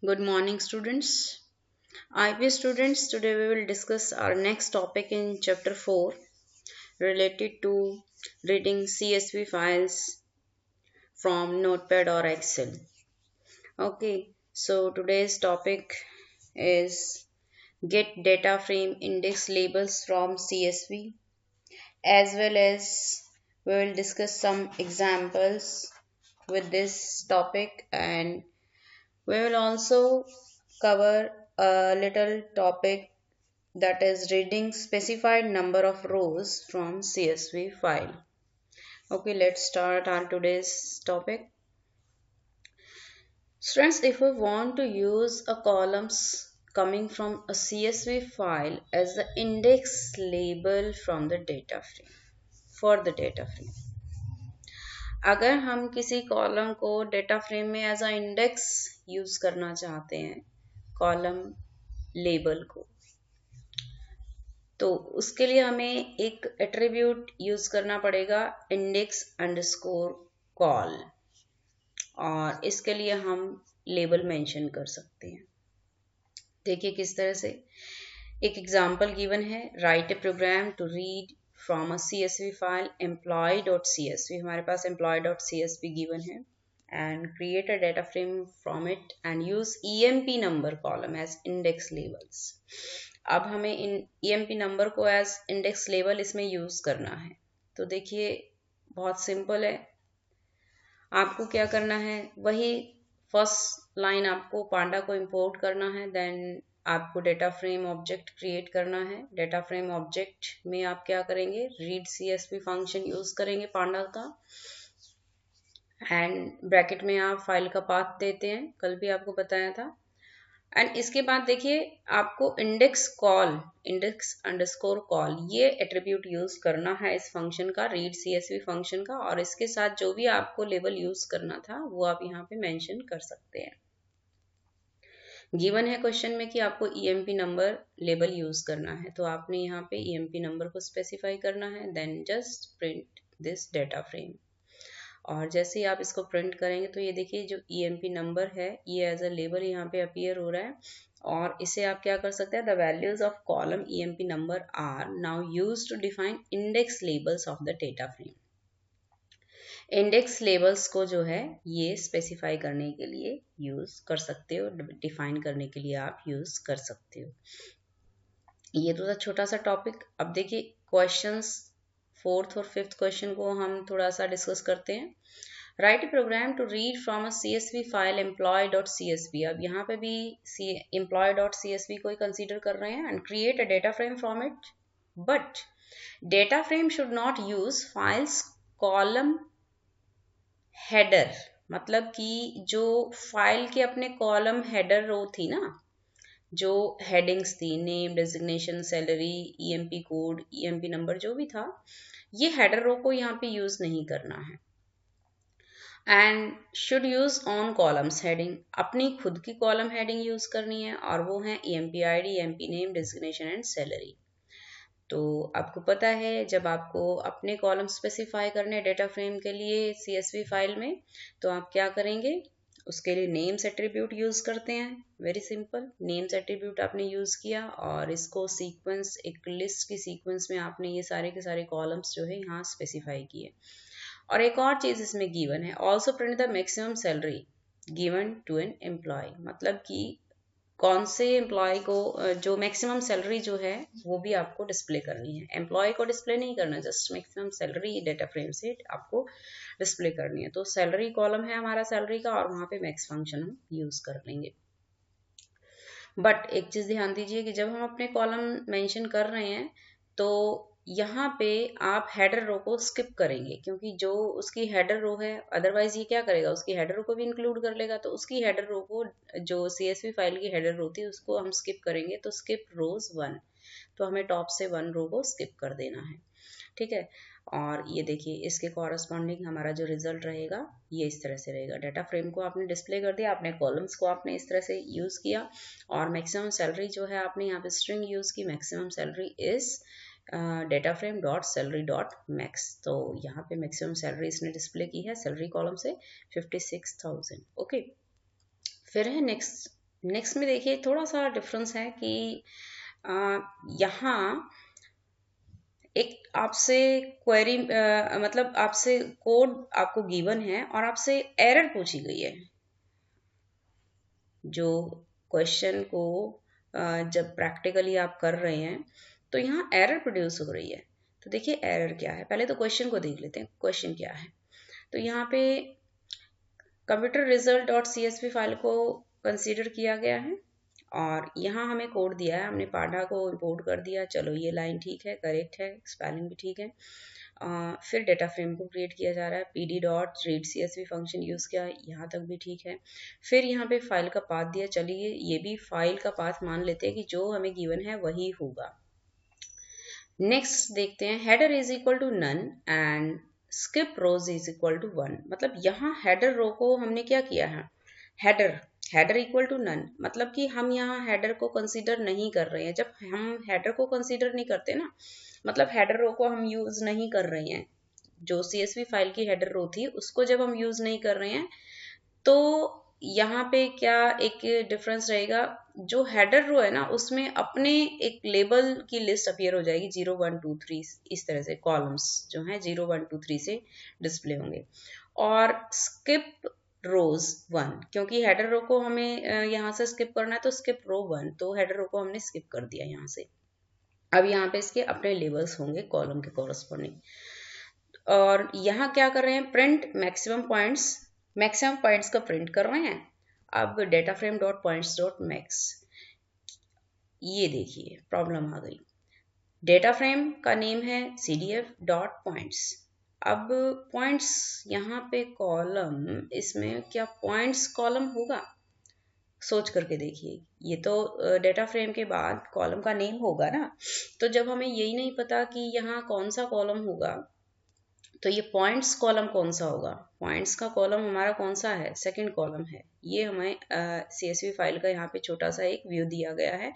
Good morning, students. IB students, today we will discuss our next topic in chapter 4 related to reading CSV files from Notepad or Excel. Okay, so today's topic is get data frame index labels from CSV, as well as we will discuss some examples with this topic, and we will also cover a little topic that is reading specified number of rows from CSV file. Okay, let's start our today's topic. Students, if we want to use a columns coming from a CSV file as the index label from the data frame for the data frame, अगर हम किसी column को data frame में as a index use करना चाहते हैं column label को, तो उसके लिए हमें एक एट्रीब्यूट यूज करना पड़ेगा इंडेक्स अंडरस्कोर कॉल, और इसके लिए हम लेबल मेंशन कर सकते हैं। देखिए किस तरह से। एक एग्जांपल गिवन है, write a program to read from a CSV file employee.csv, हमारे पास employee.csv गिवन है, and create a data frame from it and use EMP number column as index labels। अब हमें इन EMP नंबर को as index label इसमें use करना है। तो देखिए बहुत सिंपल है, आपको क्या करना है, वही फर्स्ट लाइन आपको पांडा को इंपोर्ट करना है, देन आपको डेटा फ्रेम ऑब्जेक्ट क्रिएट करना है। डेटा फ्रेम ऑब्जेक्ट में आप क्या करेंगे, रीड CSV फंक्शन यूज करेंगे पांडा का, एंड ब्रैकेट में आप फाइल का पाथ देते हैं, कल भी आपको बताया था। एंड इसके बाद देखिए आपको इंडेक्स अंडरस्कोर कॉल, ये एट्रीब्यूट यूज करना है इस फंक्शन का, रीड CSV फंक्शन का, और इसके साथ जो भी आपको लेबल यूज करना था वो आप यहाँ पे मेंशन कर सकते हैं। गिवन है क्वेश्चन में कि आपको EMP नंबर लेबल यूज करना है, तो आपने यहाँ पे EMP नंबर को स्पेसिफाई करना है, then just print this data frame. और जैसे ही आप इसको प्रिंट करेंगे तो ये देखिए जो EMP नंबर है ये एज अ लेबल यहाँ पे अपीयर हो रहा है, और इसे आप क्या कर सकते हैं, the values of column EMP number are now use to define index labels of the data frame. Index labels को जो है ये स्पेसिफाई करने के लिए यूज कर सकते हो, डिफाइन करने के लिए आप यूज कर सकते हो। ये तो था छोटा सा टॉपिक। अब देखिए क्वेश्चंस फोर्थ और फिफ्थ क्वेश्चन को हम थोड़ा सा डिस्कस करते हैं। Write a program to read from a CSV file employee.csv। अब यहाँ पे भी employee.csv को ही कंसीडर कर रहे हैं, and create a data frame from it, but data frame should not use files column header, मतलब कि जो फाइल के अपने कॉलम हेडर रो थी ना, जो हेडिंग्स थी, name, designation, salary, EMP code, EMP number जो भी था, ये हेडर रो को यहाँ पे यूज नहीं करना है। And should use on columns heading, अपनी खुद की कॉलम हेडिंग यूज करनी है, और वो है EMP ID, EMP name, designation and salary. तो आपको पता है जब आपको अपने कॉलम स्पेसिफाई करने डेटा फ्रेम के लिए CSV फाइल में, तो आप क्या करेंगे, उसके लिए नेम्स एट्रीब्यूट यूज करते हैं। वेरी सिंपल, नेम्स एट्रीब्यूट आपने यूज किया, और इसको सीक्वेंस, एक लिस्ट की सीक्वेंस में आपने ये सारे के सारे कॉलम्स जो है यहाँ स्पेसिफाई किए। और एक और चीज इसमें गिवन है, also print the maximum salary given to an employee, मतलब कि कौन से एम्प्लॉय को जो मैक्सिमम सैलरी जो है वो भी आपको डिस्प्ले करनी है। एम्प्लॉय को डिस्प्ले नहीं करना, just maximum salary data frame से आपको डिस्प्ले करनी है। तो सैलरी कॉलम है हमारा सैलरी का, और वहां पे मैक्स फंक्शन हम यूज कर लेंगे। बट एक चीज ध्यान दीजिए कि जब हम अपने कॉलम मेंशन कर रहे हैं तो यहाँ पे आप हेडर रो को स्किप करेंगे, क्योंकि जो उसकी हेडर रो है, अदरवाइज ये क्या करेगा, उसकी हेडर रो को भी इंक्लूड कर लेगा। तो उसकी हेडर रो को, जो CSV फाइल की हेडर रो थी, उसको हम स्किप करेंगे। तो स्किप रोज 1, तो हमें टॉप से 1 रो को स्किप कर देना है, ठीक है। और ये देखिए इसके कॉरस्पॉन्डिंग हमारा जो रिजल्ट रहेगा ये इस तरह से रहेगा। डाटा फ्रेम को आपने डिस्प्ले कर दिया, आपने कॉलम्स को आपने इस तरह से यूज किया, और मैक्सिमम सैलरी जो है आपने यहाँ पे स्ट्रिंग यूज की, maximum salary is data frame dot salary dot max. तो यहाँ पे मैक्सिमम सैलरी इसने डिस्प्ले की है सैलरी कॉलम से 56,000। ओके, फिर है नेक्स्ट नेक्स्ट में देखिए थोड़ा सा डिफरेंस है कि यहाँ एक आपसे क्वेरी मतलब आपसे कोड आपको गिवन है और आपसे एरर पूछी गई है। जो क्वेश्चन को जब प्रैक्टिकली आप कर रहे हैं तो यहाँ एरर प्रोड्यूस हो रही है। तो देखिए एरर क्या है, पहले तो क्वेश्चन को देख लेते हैं क्वेश्चन क्या है। तो यहाँ पे computer result dot CSV file को कंसीडर किया गया है और यहाँ हमें कोड दिया है, हमने पाढ़ा को इंपोर्ट कर दिया। चलो ये लाइन ठीक है, करेक्ट है, स्पेलिंग भी ठीक है। फिर डेटा फ्रेम को क्रिएट किया जा रहा है, pd dot read CSV function use किया, यहाँ तक भी ठीक है। फिर यहाँ पे फाइल का पाथ दिया, चलिए ये भी फाइल का पाथ मान लेते हैं कि जो हमें गिवन है वही होगा। नेक्स्ट देखते हैं, header is equal to none and skip rows is equal to 1। मतलब यहाँ हेडर रो को हमने क्या किया है, हेडर इक्वल टू नन, मतलब कि हम यहाँ हेडर को कंसीडर नहीं कर रहे हैं। जब हम हेडर को कंसीडर नहीं करते ना, मतलब हेडर रो को हम यूज नहीं कर रहे हैं, जो CSV फाइल की हेडर रो थी उसको जब हम यूज नहीं कर रहे हैं तो यहाँ पे क्या एक डिफरेंस रहेगा, जो हेडर रो है ना उसमें अपने एक लेबल की लिस्ट अपीयर हो जाएगी 0 1 2 3, इस तरह से कॉलम्स जो हैं 0 1 2 3 से डिस्प्ले होंगे। और स्किप रोज 1, क्योंकि हेडर रो को हमें यहाँ से स्किप करना है तो स्किप रो 1, तो हेडर रो को हमने स्किप कर दिया यहाँ से। अब यहाँ पे इसके अपने लेबल्स होंगे कॉलम के कॉरस्पॉन्डिंग। और यहाँ क्या कर रहे हैं, प्रिंट मैक्सिमम पॉइंट्स का प्रिंट कर रहे हैं। अब data frame dot points dot max, ये देखिए प्रॉब्लम आ गई। डेटा फ्रेम का नेम है CDF डॉट पॉइंट्स। अब पॉइंट्स यहाँ पे कॉलम, इसमें क्या पॉइंट्स कॉलम होगा, सोच करके देखिए। ये तो डेटा फ्रेम के बाद कॉलम का नेम होगा ना, तो जब हमें यही नहीं पता कि यहाँ कौन सा कॉलम होगा तो ये पॉइंट्स कॉलम कौन सा होगा। पॉइंट्स का कॉलम हमारा कौन सा है, सेकंड कॉलम है। ये हमें CSV फाइल का यहाँ पे छोटा सा एक व्यू दिया गया है।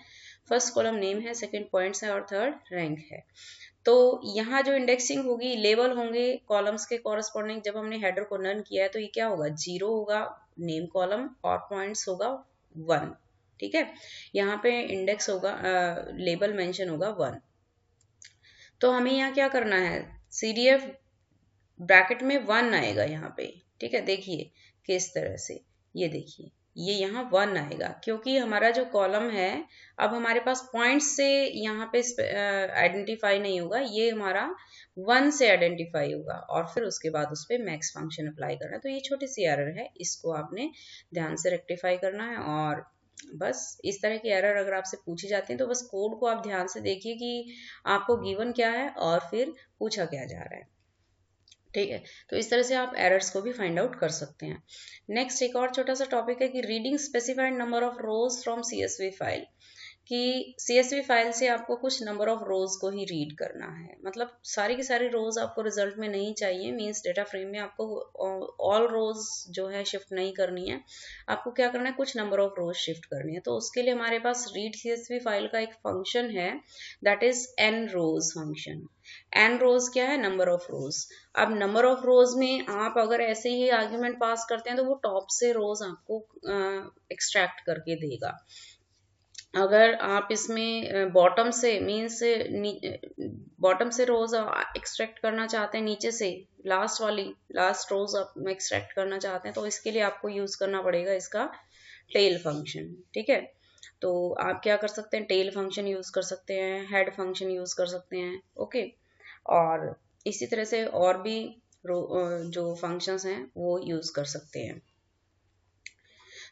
फर्स्ट कॉलम नेम है, सेकंड पॉइंट्स है और थर्ड रैंक है। तो यहाँ जो इंडेक्सिंग होगी, लेबल होंगे कॉलम्स के कॉरस्पॉन्डिंग। जब हमने हेडर को नन किया है तो ये क्या होगा, 0 होगा नेम कॉलम और पॉइंट्स होगा 1। ठीक है, यहाँ पे इंडेक्स होगा, लेबल मेंशन होगा 1। तो हमें यहाँ क्या करना है, CDF ब्रैकेट में 1 आएगा यहाँ पे। ठीक है, देखिए किस तरह से, ये देखिए ये यहाँ 1 आएगा क्योंकि हमारा जो कॉलम है अब हमारे पास पॉइंट से यहाँ पे आइडेंटिफाई नहीं होगा, ये हमारा 1 से आइडेंटिफाई होगा और फिर उसके बाद उस पर मैक्स फंक्शन अप्लाई करना है। तो ये छोटी सी एरर है, इसको आपने ध्यान से रेक्टिफाई करना है। और बस इस तरह की एरर अगर आपसे पूछी जाती है तो बस कोड को आप ध्यान से देखिए कि आपको गिवन क्या है और फिर पूछा क्या जा रहा है। ठीक है, तो इस तरह से आप एरर्स को भी फाइंड आउट कर सकते हैं। नेक्स्ट एक और छोटा सा टॉपिक है कि reading specified number of rose from CSV file, कि CSV फाइल से आपको कुछ नंबर ऑफ रोज को ही रीड करना है। मतलब सारी की सारी रोज आपको रिजल्ट में नहीं चाहिए, मींस डेटा फ्रेम में आपको ऑल रोज जो है शिफ्ट नहीं करनी है, आपको क्या करना है, कुछ नंबर ऑफ रोज शिफ्ट करनी है। तो उसके लिए हमारे पास रीड CSV फाइल का एक फंक्शन है, that is nRows function. nRows क्या है, नंबर ऑफ रोज। अब नंबर ऑफ रोज में आप अगर ऐसे ही आर्ग्यूमेंट पास करते हैं तो वो टॉप से रोज आपको एक्सट्रैक्ट करके देगा। अगर आप इसमें बॉटम से मीन्स बॉटम से रोज एक्सट्रैक्ट करना चाहते हैं, नीचे से लास्ट रोज आप एक्सट्रैक्ट करना चाहते हैं, तो इसके लिए आपको यूज करना पड़ेगा इसका टेल फंक्शन। ठीक है, तो आप क्या कर सकते हैं, टेल फंक्शन यूज कर सकते हैं, हेड फंक्शन यूज कर सकते हैं। ओके, और इसी तरह से और भी जो फंक्शंस हैं वो यूज कर सकते हैं।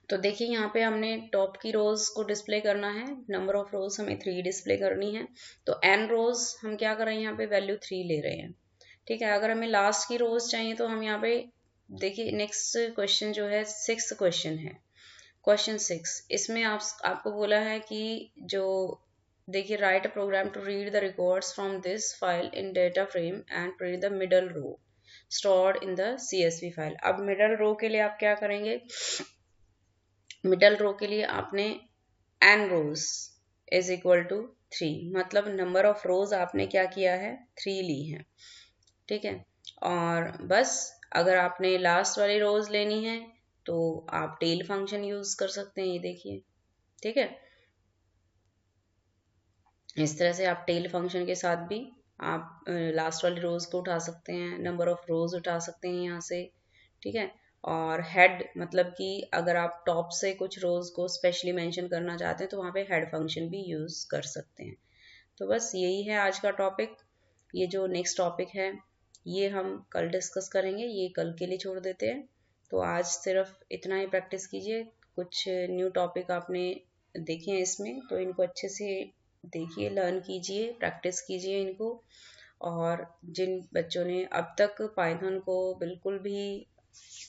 तो देखिए यहाँ पे हमने टॉप की रोज को डिस्प्ले करना है, नंबर ऑफ रोज हमें 3 डिस्प्ले करनी है। तो n रोज हम क्या कर रहे हैं, यहाँ पे वैल्यू 3 ले रहे हैं। ठीक है, अगर हमें लास्ट की रोज चाहिए तो हम यहाँ पे देखिए नेक्स्ट क्वेश्चन जो है 6th क्वेश्चन है, क्वेश्चन 6। इसमें आपको बोला है कि जो देखिए write a program to read the records from this file in data frame and print the middle row stored in the CSV file. अब मिडल रो के लिए आप क्या करेंगे, मिडल रो के लिए आपने n rows is equal to 3, मतलब नंबर ऑफ रोज आपने क्या किया है, 3 ली है। ठीक है, और बस अगर आपने लास्ट वाली रोज लेनी है तो आप टेल फंक्शन यूज कर सकते हैं। ये देखिए ठीक है। इस तरह से आप टेल फंक्शन के साथ भी आप लास्ट वाली रोज को उठा सकते हैं, नंबर ऑफ रोज उठा सकते हैं यहाँ से, ठीक है। और हेड मतलब कि अगर आप टॉप से कुछ रोज को स्पेशली मेंशन करना चाहते हैं तो वहाँ पे हेड फंक्शन भी यूज कर सकते हैं। तो बस यही है आज का टॉपिक। ये जो नेक्स्ट टॉपिक है ये हम कल डिस्कस करेंगे, ये कल के लिए छोड़ देते हैं। तो आज सिर्फ इतना ही प्रैक्टिस कीजिए। कुछ न्यू टॉपिक आपने देखे हैं इसमें तो इनको अच्छे से देखिए, लर्न कीजिए, प्रैक्टिस कीजिए इनको। और जिन बच्चों ने अब तक पाइथन को बिल्कुल भी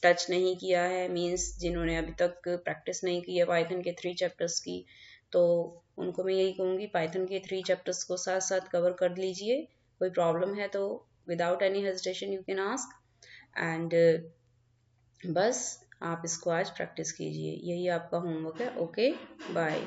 टच नहीं किया है, मींस जिन्होंने अभी तक प्रैक्टिस नहीं की है पाइथन के 3 चैप्टर्स की, तो उनको मैं यही कहूँगी पाइथन के 3 चैप्टर्स को साथ साथ कवर कर लीजिए। कोई प्रॉब्लम है तो without any hesitation you can ask. And बस आप इसको आज प्रैक्टिस कीजिए, यही आपका होमवर्क है। Okay, bye.